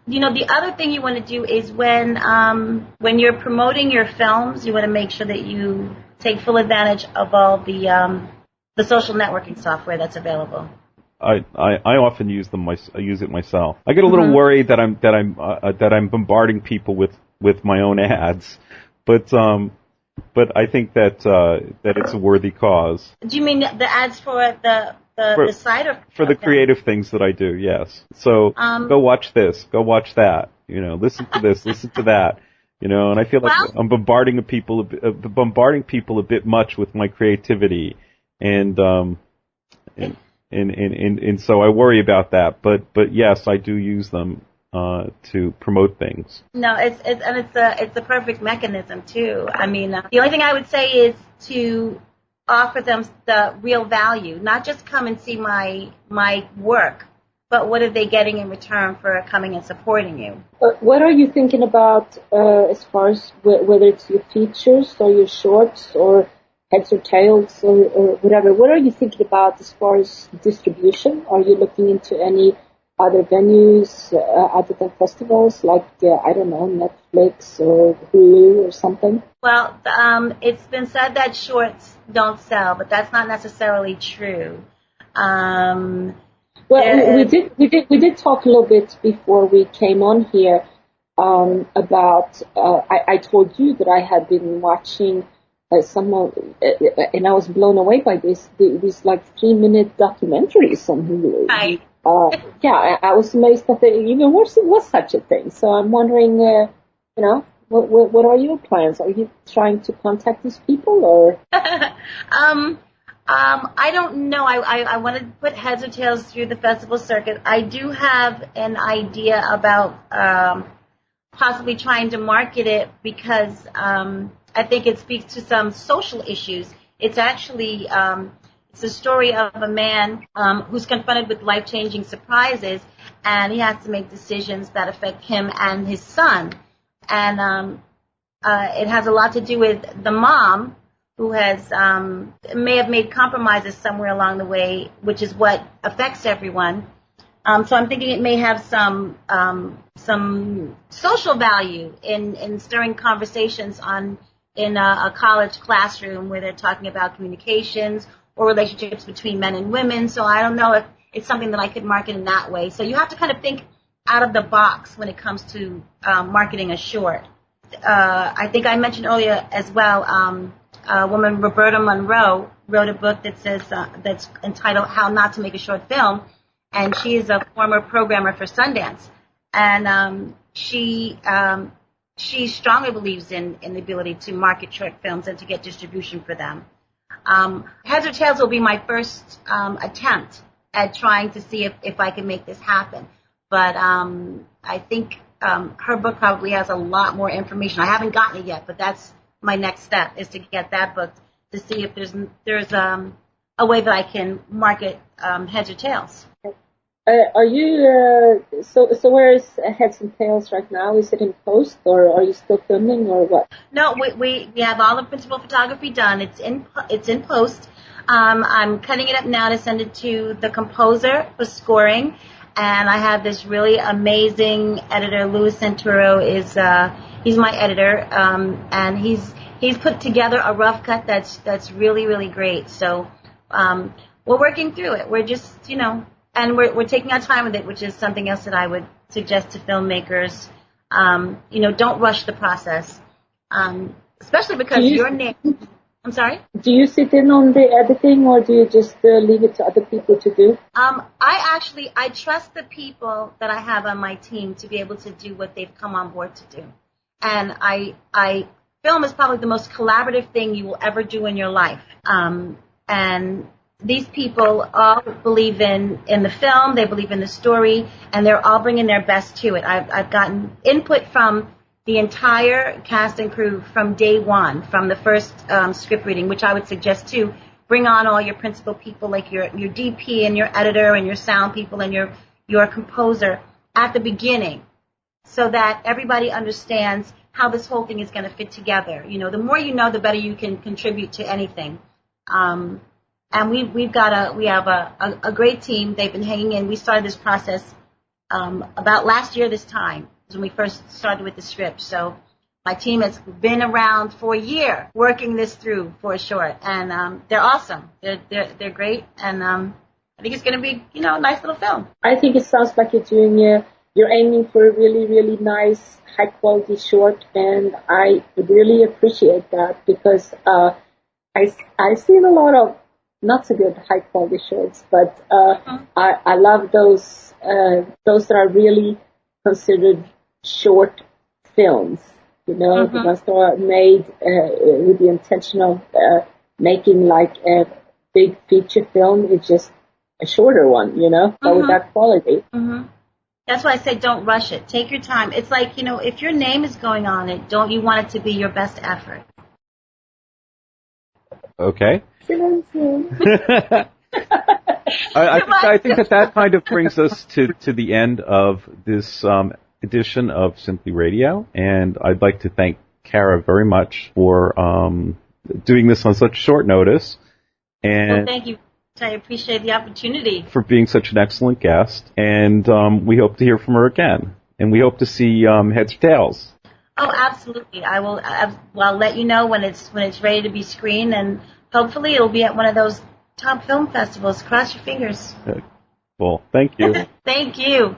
The other thing you want to do is when you're promoting your films, you want to make sure that you take full advantage of all the social networking software that's available. I often use them. I use it myself. I get a little worried that I'm bombarding people with my own ads, but I think that it's a worthy cause. Do you mean the ads for the site or for the creative things that I do? Yes. So go watch this, go watch that. Listen to this, listen to that. And I feel like I'm bombarding people a bit much with my creativity, and so I worry about that. But yes, I do use them to promote things. No, it's a perfect mechanism too. I mean, the only thing I would say is to offer them the real value, not just come and see my work, but what are they getting in return for coming and supporting you? What are you thinking about as far as whether it's your features or your shorts or heads or tails or whatever? What are you thinking about as far as distribution? Are you looking into any other venues other than festivals like, I don't know, Netflix or Hulu or something? Well, it's been said that shorts don't sell, but that's not necessarily true. We did talk a little bit before we came on here about. I told you that I had been watching and I was blown away by these like 3-minute documentaries on Hulu. Right. I was amazed that what's such a thing. So I'm wondering, what are your plans? Are you trying to contact these people or? I don't know. I want to put heads or tails through the festival circuit. I do have an idea about possibly trying to market it because I think it speaks to some social issues. It's actually it's a story of a man who's confronted with life-changing surprises, and he has to make decisions that affect him and his son. And it has a lot to do with the mom, who may have made compromises somewhere along the way, which is what affects everyone. So I'm thinking it may have some social value in stirring conversations in a college classroom where they're talking about communications or relationships between men and women. So I don't know if it's something that I could market in that way. So you have to kind of think out of the box when it comes to marketing a short. I think I mentioned earlier as well, a woman, Roberta Monroe, wrote a book that says that's entitled How Not to Make a Short Film, and she is a former programmer for Sundance. And she strongly believes in the ability to market short films and to get distribution for them. Heads or Tails will be my first attempt at trying to see if I can make this happen. But I think her book probably has a lot more information. I haven't gotten it yet, but that's my next step, is to get that book to see if there's a way that I can market Heads or Tails. Are you so where is Heads and Tails right now? Is it in post, or are you still filming, or what? No, we have all the principal photography done. It's in post. I'm cutting it up now to send it to the composer for scoring, and I have this really amazing editor. Louis Santoro he's my editor, and he's put together a rough cut that's really, really great. So we're working through it. We're just and we're taking our time with it, which is something else that I would suggest to filmmakers. Don't rush the process, especially because your name. I'm sorry? Do you sit in on the editing, or do you just leave it to other people to do? I trust the people that I have on my team to be able to do what they've come on board to do. And film is probably the most collaborative thing you will ever do in your life. And these people all believe in the film, they believe in the story, and they're all bringing their best to it. I've gotten input from the entire cast and crew from day one, from the first script reading, which I would suggest too. Bring on all your principal people, like your DP and your editor and your sound people and your composer at the beginning, so that everybody understands how this whole thing is going to fit together. The more you know, the better you can contribute to anything. And we have a great team. They've been hanging in. We started this process about last year this time was when we first started with the script. So my team has been around for a year working this through for a short, and they're awesome. They're great, and I think it's going to be, a nice little film. I think it sounds like you're aiming for a really, really nice, high quality short, and I really appreciate that because I've seen a lot of not so good high quality shorts, but I love those that are really considered short films. The ones that are made with the intention of making like a big feature film. It's just a shorter one, but with that quality. That's why I say don't rush it. Take your time. It's like, if your name is going on it, don't you want it to be your best effort? Okay. I think that kind of brings us to the end of this edition of Simply Radio, and I'd like to thank Kara very much for doing this on such short notice. And thank you. I appreciate the opportunity. For being such an excellent guest, and we hope to hear from her again. And we hope to see Heads or Tails. Oh, absolutely. I will. I'll let you know when it's ready to be screened, and hopefully it'll be at one of those top film festivals. Cross your fingers. Well, thank you. Thank you.